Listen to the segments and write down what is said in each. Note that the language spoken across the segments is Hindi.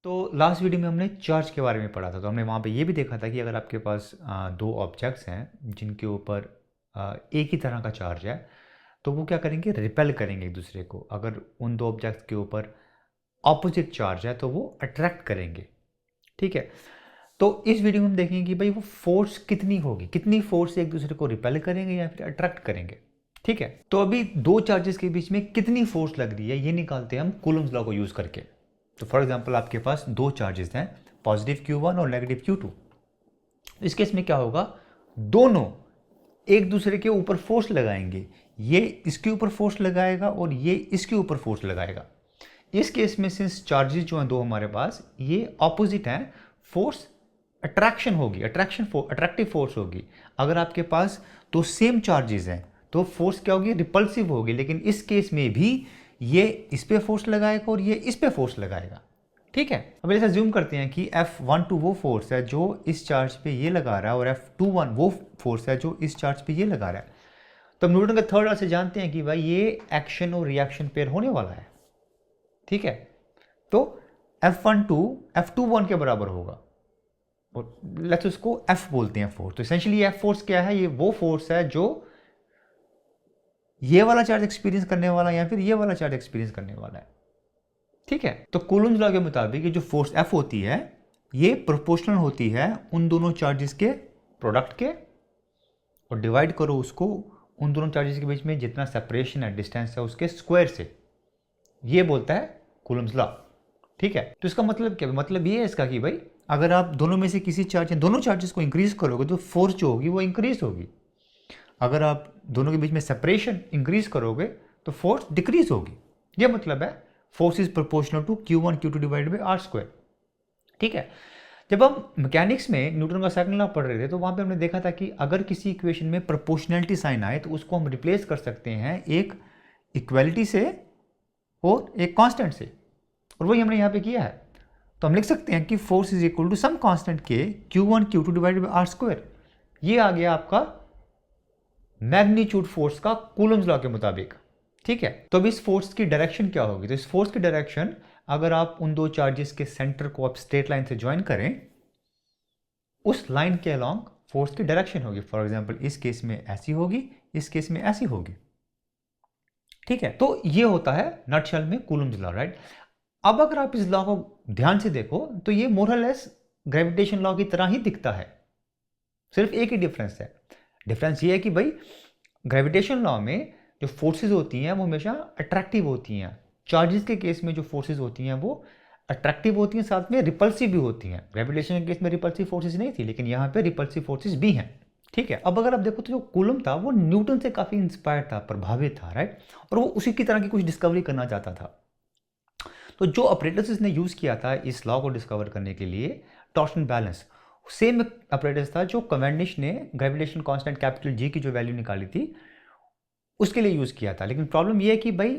तो लास्ट वीडियो में हमने चार्ज के बारे में पढ़ा था। तो हमने वहाँ पे ये भी देखा था कि अगर आपके पास दो ऑब्जेक्ट्स हैं जिनके ऊपर एक ही तरह का चार्ज है, तो वो क्या करेंगे, रिपेल करेंगे एक दूसरे को। अगर उन दो ऑब्जेक्ट्स के ऊपर ऑपोजिट चार्ज है तो वो अट्रैक्ट करेंगे। ठीक है। तो इस वीडियो में हम देखेंगे कि भाई वो फोर्स कितनी होगी, कितनी फोर्स से एक दूसरे को रिपेल करेंगे या फिर अट्रैक्ट करेंगे। ठीक है। तो अभी दो चार्जेस के बीच में कितनी फोर्स लग रही है ये निकालते हैं हम कूलम्स लॉ को यूज करके। तो फॉर एग्जांपल आपके पास दो चार्जेस हैं, पॉजिटिव Q1 और नेगेटिव Q2। इस केस में क्या होगा, दोनों एक दूसरे के ऊपर फोर्स लगाएंगे। ये इसके ऊपर फोर्स लगाएगा और ये इसके ऊपर फोर्स लगाएगा। इस केस में सिंस चार्जेस जो हैं दो हमारे पास ये ऑपोजिट हैं, फोर्स अट्रैक्शन होगी, अट्रैक्टिव फोर्स होगी। अगर आपके पास तो सेम चार्जेस हैं तो फोर्स क्या होगी, रिपल्सिव होगी। लेकिन इस केस में भी ये इस पे फोर्स लगाएगा और ये इस पे फोर्स लगाएगा। ठीक है। अब ऐसा ज्यूम करते हैं कि F12 वो फोर्स है जो इस चार्ज पे ये लगा रहा है और F21 वो फोर्स है जो इस चार्ज पे ये लगा रहा है। तो हम न्यूटन के थर्ड लॉ से जानते हैं कि भाई ये एक्शन और रिएक्शन पेयर होने वाला है। ठीक है। तो F12 F21 के बराबर होगा और लेट्स उसको F बोलते हैं फोर्स। तो इसेंशियली F फोर्स क्या है, ये वो फोर्स है जो ये वाला चार्ज एक्सपीरियंस करने वाला या फिर ये वाला चार्ज एक्सपीरियंस करने वाला है। ठीक है। तो कूलम्स लॉ के मुताबिक ये जो फोर्स F होती है ये प्रोपोर्शनल होती है उन दोनों चार्जेस के प्रोडक्ट के, और डिवाइड करो उसको उन दोनों चार्जेस के बीच में जितना सेपरेशन है, डिस्टेंस है, उसके स्क्वायर से। ये बोलता है कूलम्स लॉ। ठीक है। तो इसका मतलब क्या है, मतलब ये है इसका कि भाई अगर आप दोनों में से किसी चार्ज दोनों चार्जेस को इंक्रीज करोगे तो फोर्स जो होगी वो इंक्रीज होगी। अगर आप दोनों के बीच में सेपरेशन इंक्रीज करोगे तो फोर्स डिक्रीज होगी। ये मतलब है force is proportional to Q1 Q2 divided by R square. ठीक है। जब हम मैकेनिक्स में न्यूटन का सेकंड लॉ पढ़ रहे थे तो वहां पे हमने देखा था कि अगर किसी इक्वेशन में प्रोपोर्शनैलिटी साइन आए तो उसको हम रिप्लेस कर सकते हैं एक इक्वालिटी से और एक कांस्टेंट से, और वही हमने यहाँ पे किया है। तो हम लिख सकते हैं कि force is equal to some constant के Q1 Q2 divided by R square. ये आ गया आपका मैग्नीट्यूड फोर्स का कूलम्स लॉ के मुताबिक। ठीक है। तो अब इस फोर्स की डायरेक्शन क्या होगी, तो इस फोर्स की डायरेक्शन अगर आप उन दो चार्जेस के सेंटर को आप स्ट्रेट लाइन से ज्वाइन करें, उस लाइन के अलोंग फोर्स की डायरेक्शन होगी। फॉर एग्जांपल इस केस में ऐसी होगी, इस केस में ऐसी होगी। ठीक है। तो ये होता है नटशेल में कूलम्स लॉ, राइट। अब अगर आप इस लॉ को ध्यान से देखो तो ये मोरलेस ग्रेविटेशन लॉ की तरह ही दिखता है, सिर्फ एक ही डिफरेंस है। डिफरेंस ये है कि भाई ग्रेविटेशन लॉ में जो फोर्सेस होती हैं वो हमेशा अट्रैक्टिव होती हैं। चार्जेस के केस में जो फोर्सेस होती हैं वो अट्रैक्टिव होती हैं, साथ में रिपल्सिव भी होती हैं। ग्रेविटेशन के केस में रिपल्सिव फोर्सेस नहीं थी, लेकिन यहाँ पे रिपल्सिव फोर्सेस भी हैं। ठीक है। अब अगर आप देखो तो जो कूलम था वो न्यूटन से काफी इंस्पायर्ड था, प्रभावित था, राइट। और वो उसी की तरह की कुछ डिस्कवरी करना चाहता था। तो जो ऑपरेटर्स इसने यूज किया था इस लॉ को डिस्कवर करने के लिए, टॉर्शन बैलेंस, सेम ऑपरेटर्स था जो कवेंडिश ने ग्रेविटेशन कांस्टेंट कैपिटल G की जो वैल्यू निकाली थी उसके लिए यूज किया था। लेकिन प्रॉब्लम यह है कि भाई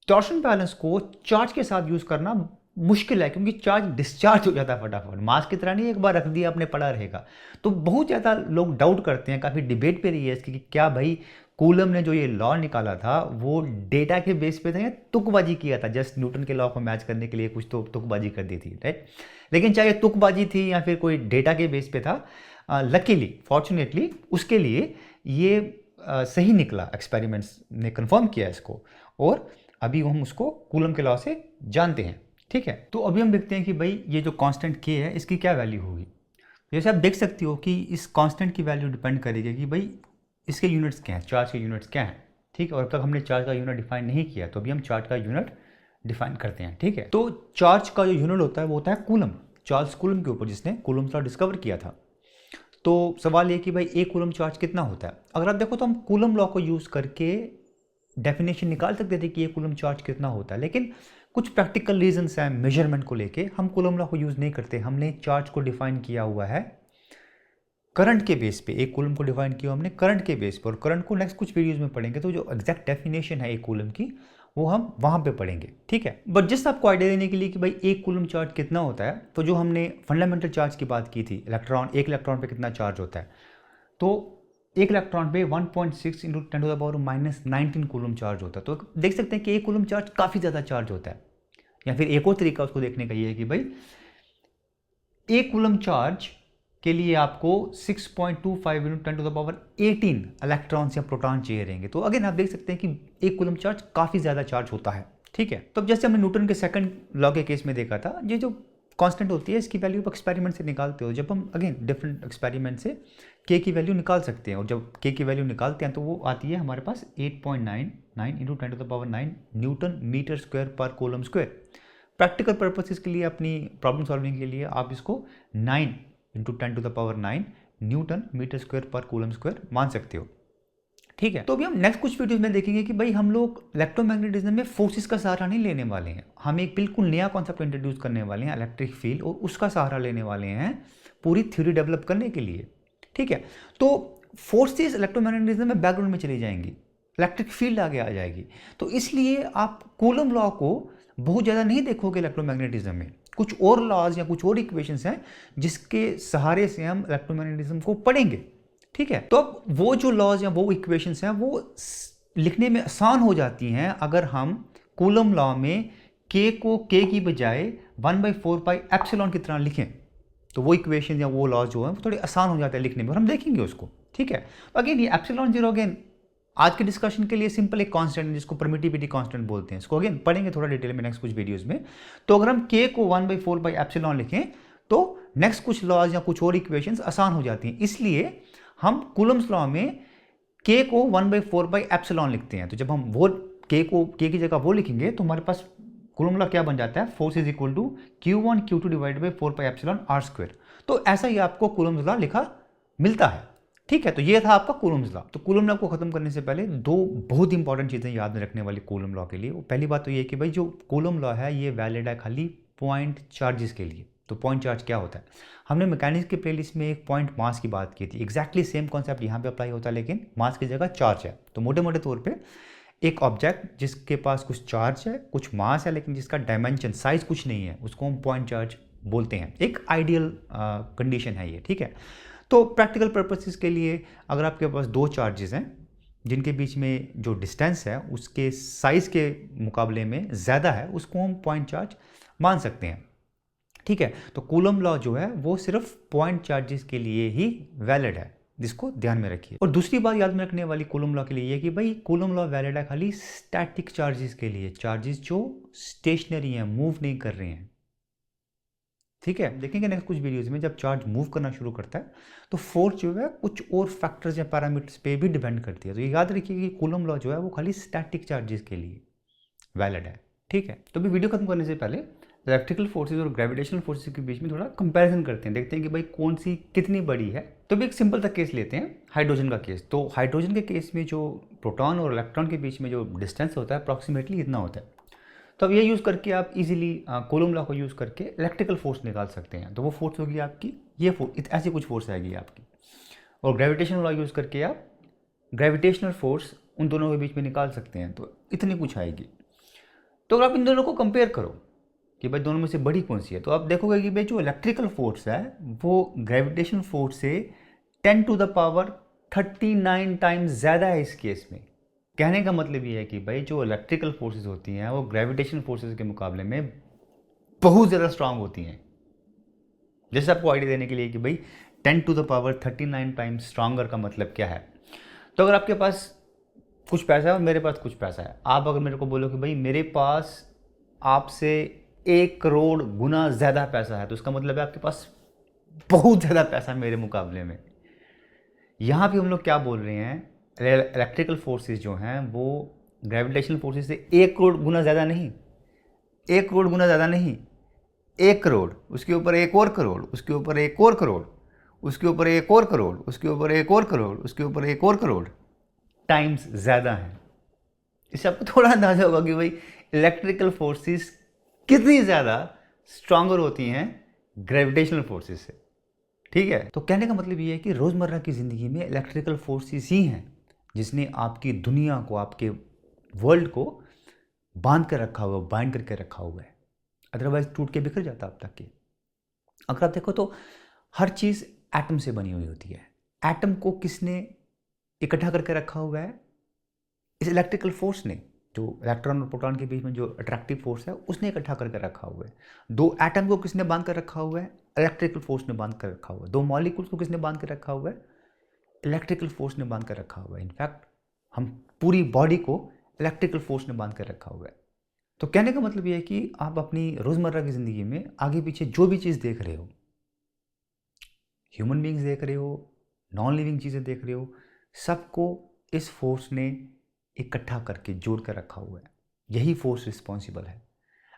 टॉर्शन बैलेंस को चार्ज के साथ यूज करना मुश्किल है, क्योंकि चार्ज डिस्चार्ज हो जाता है फटाफट। मास की तरह नहीं एक बार रख दिया आपने पड़ा रहेगा। तो बहुत ज़्यादा लोग डाउट करते हैं, काफ़ी डिबेट पे रही है इसकी कि क्या भाई कूलम ने जो ये लॉ निकाला था वो डेटा के बेस पे था या तुकबाजी किया था, जस्ट न्यूटन के लॉ को मैच करने के लिए कुछ तो तुकबाजी कर दी थी, राइट। लेकिन चाहे तुकबाजी थी या फिर कोई डेटा के बेस पे था, लकीली फॉर्चुनेटली उसके लिए ये सही निकला। एक्सपेरिमेंट्स ने कंफर्म किया इसको और अभी हम उसको कूलम के लॉ से जानते हैं। ठीक है। तो अभी हम देखते हैं कि भाई ये जो कांस्टेंट k है इसकी क्या वैल्यू होगी। जैसे आप देख सकते हो कि इस कांस्टेंट की वैल्यू डिपेंड करेगी कि भाई इसके यूनिट्स क्या हैं, चार्ज के यूनिट्स क्या हैं। ठीक है। और अब तक हमने चार्ज का यूनिट डिफाइन नहीं किया, तो अभी हम चार्ज का यूनिट डिफाइन करते हैं। ठीक है। तो चार्ज का जो यूनिट होता है वो होता है कूलम, चार्ल्स कूलम के ऊपर, जिसने कूलम्स लॉ डिस्कवर किया था। तो सवाल ये कि भाई एक कूलम चार्ज कितना होता है। अगर आप देखो तो हम कूलम लॉ को यूज करके डेफिनेशन निकाल सकते थे कि ये कूलम चार्ज कितना होता है, लेकिन कुछ प्रैक्टिकल रीजंस हैं मेजरमेंट को लेके, हम कूलम लॉ को यूज नहीं करते। हमने चार्ज को डिफाइन किया हुआ है करंट के बेस पे। एक कूलम को डिफाइन किया हमने करंट के बेस पर, और करंट को नेक्स्ट कुछ वीडियोस में पढ़ेंगे, तो जो एग्जैक्ट डेफिनेशन है एक कूलम की वो हम वहां पे पढ़ेंगे। ठीक है। बट जस्ट आपको आइडिया देने के लिए कि भाई एक कूलम चार्ज कितना होता है, तो जो हमने फंडामेंटल चार्ज की बात की थी, इलेक्ट्रॉन, एक इलेक्ट्रॉन पे कितना चार्ज होता है, तो एक इलेक्ट्रॉन पे 1.6 into 10 to the power -19 coulomb charge होता है। तो देख सकते हैं कि एक कूलम चार्ज काफ़ी ज़्यादा चार्ज होता है। या फिर एक और तरीका उसको देखने का ये है कि भाई एक कूलम चार्ज के लिए आपको 6.25 × 10⁻18 इलेक्ट्रॉन्स या प्रोटॉन चाहिए रहेंगे। तो अगेन आप देख सकते हैं कि एक कूलम चार्ज काफ़ी ज़्यादा चार्ज होता है, ठीक है। तो जैसे हमने न्यूटन के सेकंड लॉ के केस में देखा था, ये जो कांस्टेंट होती है इसकी वैल्यू आप एक्सपेरिमेंट से निकालते हो। जब हम अगेन डिफरेंट एक्सपेरिमेंट से के की वैल्यू निकाल सकते हैं, और जब के की वैल्यू निकालते हैं तो वो आती है हमारे पास 8.99 × 10⁹ न्यूटन मीटर स्क्वायर पर कूलम स्क्वायर। प्रैक्टिकल पर्पसेस के लिए, अपनी प्रॉब्लम सॉल्विंग के लिए आप इसको 9 × 10⁹ न्यूटन मीटर स्क्वायर पर कूलम स्क्वायर मान सकते हो, ठीक है। तो अभी हम नेक्स्ट कुछ वीडियोस में देखेंगे कि भाई हम लोग इलेक्ट्रोमैग्नेटिज्म में फोर्सेस का सहारा नहीं लेने वाले हैं। हम एक बिल्कुल नया कॉन्सेप्ट इंट्रोड्यूस करने वाले हैं, इलेक्ट्रिक फील्ड, और उसका सहारा लेने वाले हैं पूरी थ्योरी डेवलप करने के लिए, ठीक है। तो फोर्सेस इलेक्ट्रोमैग्नेटिज्म में बैकग्राउंड में चली जाएंगी, इलेक्ट्रिक फील्ड आगे आ जाएगी। तो इसलिए आप कूलम लॉ को बहुत ज़्यादा नहीं देखोगे इलेक्ट्रोमैग्नेटिज्म में। कुछ और लॉज या कुछ और इक्वेशंस हैं जिसके सहारे से हम इलेक्ट्रोमैग्नेटिज्म को पढ़ेंगे, ठीक है। तो अब वो जो लॉज या वो इक्वेशंस हैं वो लिखने में आसान हो जाती हैं अगर हम कूलम लॉ में के को के की बजाय 1/4πε की तरह लिखें। तो वो इक्वेशन या वो लॉज जो है वो थोड़ी आसान हो जाता है लिखने में, और हम देखेंगे उसको, ठीक है। अगेन ये एप्सिलॉन जीरो अगेन आज के डिस्कशन के लिए सिंपल एक कांस्टेंट है जिसको परमिटिविटी कांस्टेंट बोलते हैं। इसको अगेन पढ़ेंगे थोड़ा डिटेल में नेक्स्ट कुछ वीडियोस में। तो अगर हम के को 1/4πε लिखें तो नेक्स्ट कुछ लॉज या कुछ और इक्वेशंस आसान हो जाती हैं। इसलिए हम कूलम्स लॉ में के को 1/4πε लिखते हैं। तो जब हम वो के की जगह वो लिखेंगे तो हमारे पास कूलम लॉ क्या बन जाता है, force is equal to Q1 Q2 divide by 4πε r²। तो ऐसा ही आपको कूलम्स लॉ लिखा मिलता है, ठीक है। तो ये था आपका कूलम्स लॉ। तो कूलम लॉ को खत्म करने से पहले दो बहुत इंपॉर्टेंट चीजें याद रखने वाली कूलम लॉ के लिए। पहली बात तो ये कि भाई जो कूलम लॉ है ये वैलिड है खाली पॉइंट चार्जेस के लिए। तो पॉइंट चार्ज क्या होता है, हमने मैकेनिक्स के प्लेलिस्ट में एक पॉइंट मास की बात की थी। एग्जैक्टली सेम कॉन्सेप्ट यहाँ पे अप्लाई होता है, लेकिन मास की जगह चार्ज है। तो मोटे मोटे तौर पे एक ऑब्जेक्ट जिसके पास कुछ चार्ज है, कुछ मास है, लेकिन जिसका डायमेंशन साइज कुछ नहीं है, उसको हम पॉइंट चार्ज बोलते हैं। एक आइडियल कंडीशन है ये, ठीक है। तो प्रैक्टिकल पर्पसेस के लिए अगर आपके पास दो चार्जेस हैं जिनके बीच में जो डिस्टेंस है उसके साइज के मुकाबले में ज़्यादा है, उसको हम पॉइंट चार्ज मान सकते हैं, ठीक है। तो कूलम लॉ जो है वो सिर्फ पॉइंट चार्जेस के लिए ही वैलिड है, जिसको ध्यान में रखिए। और दूसरी बात याद में रखने वाली कूलम लॉ के लिए ये कि भाई कूलम लॉ वैलिड है खाली स्टैटिक चार्जेस के लिए, चार्जेस जो स्टेशनरी हैं, मूव नहीं कर रहे हैं, ठीक है। देखेंगे नेक्स्ट कुछ वीडियोज में जब चार्ज मूव करना शुरू करता है तो फोर्स जो है कुछ और फैक्टर्स या पैरामीटर्स पे भी डिपेंड करती है। तो ये याद रखिए कि कूलम लॉ जो है वो खाली स्टैटिक चार्जेस के लिए वैलिड है, ठीक है। तो भी वीडियो खत्म करने से पहले इलेक्ट्रिकल फोर्सेज और ग्रेविटेशनल फोर्सेज के बीच में थोड़ा कंपैरिजन करते हैं, देखते हैं कि भाई कौन सी कितनी बड़ी है। तो भी एक सिंपल सा केस लेते हैं, हाइड्रोजन का केस। तो हाइड्रोजन के केस में जो प्रोटॉन और इलेक्ट्रॉन के बीच में जो डिस्टेंस होता है अप्रॉक्सीमेटली इतना होता है। तो अब ये यूज़ करके आप इजीली कूलम लॉ को यूज़ करके इलेक्ट्रिकल फोर्स निकाल सकते हैं। तो वो फोर्स होगी आपकी ये फोर्स, ऐसी कुछ फोर्स आएगी आपकी। और ग्रेविटेशनल लॉ यूज़ करके आप ग्रेविटेशनल फोर्स उन दोनों के बीच में निकाल सकते हैं, तो इतनी कुछ आएगी। तो अगर आप इन दोनों को कंपेयर करो कि भाई दोनों में से बड़ी कौन सी है, तो आप देखोगे कि भाई जो इलेक्ट्रिकल फोर्स है वो ग्रेविटेशनल फोर्स से 10⁻39 टाइम्स ज़्यादा है इस केस में। कहने का मतलब ये है कि भाई जो इलेक्ट्रिकल फोर्सेस होती हैं वो ग्रेविटेशनल फोर्सेस के मुकाबले में बहुत ज़्यादा स्ट्रांग होती हैं। जैसे आपको आइडिया देने के लिए कि भाई 10⁻39 टाइम्स स्ट्रांगर का मतलब क्या है। तो अगर आपके पास कुछ पैसा है और मेरे पास कुछ पैसा है, आप अगर मेरे को बोलो कि भाई मेरे पास आपसे 1 करोड़ गुना ज़्यादा पैसा है, तो उसका मतलब है आपके पास बहुत ज़्यादा पैसा है मेरे मुकाबले में। यहाँ भी हम लोग क्या बोल रहे हैं, इलेक्ट्रिकल फोर्सेस जो हैं वो ग्रेविटेशनल फोर्सेस से 1 करोड़ गुना ज़्यादा नहीं, 1 करोड़ गुना ज़्यादा नहीं, 1 करोड़, उसके ऊपर एक और करोड़, उसके ऊपर एक और करोड़, उसके ऊपर एक और करोड़, उसके ऊपर एक और करोड़, उसके ऊपर एक और करोड़ टाइम्स ज़्यादा है। इससे आपको थोड़ा अंदाजा होगा कि भाई इलेक्ट्रिकल फोर्सेस कितनी ज़्यादा स्ट्रांगर होती हैं ग्रेविटेशनल फोर्सेस से, ठीक है। तो कहने का मतलब ये है कि रोज़मर्रा की ज़िंदगी में इलेक्ट्रिकल फोर्सेस ही हैं जिसने आपकी दुनिया को, आपके वर्ल्ड को बांध कर रखा हुआ, बाइंड करके रखा हुआ है, अदरवाइज टूट के बिखर जाता अब तक के। अगर आप देखो तो हर चीज़ एटम से बनी हुई होती है। एटम को किसने इकट्ठा करके रखा हुआ है? इस इलेक्ट्रिकल फोर्स ने, जो इलेक्ट्रॉन और प्रोटॉन के बीच में जो अट्रैक्टिव फोर्स है उसने इकट्ठा करके रखा हुआ है। दो एटम को किसने बांध कर रखा हुआ है? इलेक्ट्रिकल फोर्स ने बांध कर रखा हुआ है। दो मॉलिक्यूल्स को किसने बांध कर रखा हुआ है? इलेक्ट्रिकल फोर्स ने बांध कर रखा हुआ है। इनफैक्ट हम पूरी बॉडी को इलेक्ट्रिकल फोर्स ने बांध कर रखा हुआ है। तो कहने का मतलब यह है कि आप अपनी रोजमर्रा की जिंदगी में आगे पीछे जो भी चीज देख रहे हो, ह्यूमन बींग्स देख रहे हो, नॉन लिविंग चीजें देख रहे हो, सबको इस फोर्स ने इकट्ठा करके जोड़ कर रखा हुआ है। यही फोर्स रिस्पॉन्सिबल है।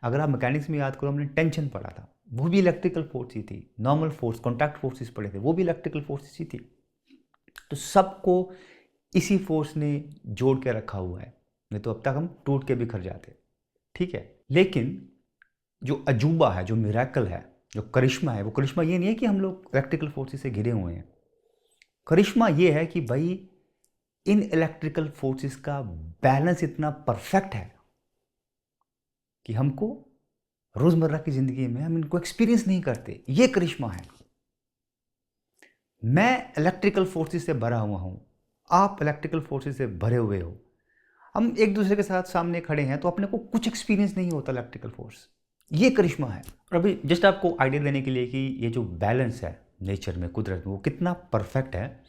अगर आप मैकेनिक्स में याद करो, हमने टेंशन पढ़ा था, वो भी इलेक्ट्रिकल फोर्स ही थी। नॉर्मल फोर्स, कॉन्टैक्ट फोर्सेस पढ़े थे, वो भी इलेक्ट्रिकल फोर्सेस ही थी। तो सबको इसी फोर्स ने जोड़ के रखा हुआ है, नहीं तो अब तक हम टूट के बिखर जाते। ठीक है, लेकिन जो अजूबा है, जो मिरेकल है, जो करिश्मा है, वो करिश्मा ये नहीं है कि हम लोग इलेक्ट्रिकल फोर्सेस से घिरे हुए हैं। करिश्मा ये है कि भाई इन इलेक्ट्रिकल फोर्सेस का बैलेंस इतना परफेक्ट है कि हमको रोजमर्रा की जिंदगी में हम इनको एक्सपीरियंस नहीं करते। ये करिश्मा है। मैं इलेक्ट्रिकल फोर्सेस से भरा हुआ हूं, आप इलेक्ट्रिकल फोर्सेस से भरे हुए हो। हम एक दूसरे के साथ सामने खड़े हैं तो अपने को कुछ एक्सपीरियंस नहीं होता इलेक्ट्रिकल फोर्स। ये करिश्मा है। और अभी जस्ट आपको आइडिया देने के लिए कि ये जो बैलेंस है नेचर में, कुदरत में, वो कितना परफेक्ट है।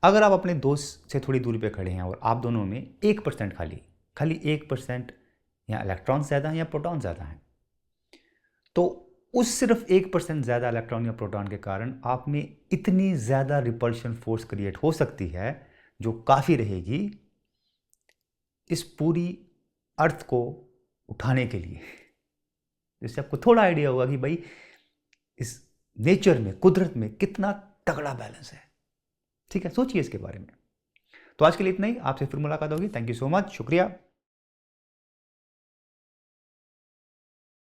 अगर आप अपने दोस्त से थोड़ी दूरी पे खड़े हैं और आप दोनों में 1% खाली 1% या इलेक्ट्रॉन ज़्यादा हैं या प्रोटॉन ज़्यादा हैं, तो उस सिर्फ 1% ज़्यादा इलेक्ट्रॉन या प्रोटॉन के कारण आप में इतनी ज़्यादा रिपल्शन फोर्स क्रिएट हो सकती है जो काफ़ी रहेगी इस पूरी अर्थ को उठाने के लिए। जिससे आपको थोड़ा आइडिया होगा कि भाई इस नेचर में, कुदरत में कितना तगड़ा बैलेंस है। ठीक है, सोचिए इसके बारे में। तो आज के लिए इतना ही। आपसे फिर मुलाकात होगी। थैंक यू सो मच, शुक्रिया।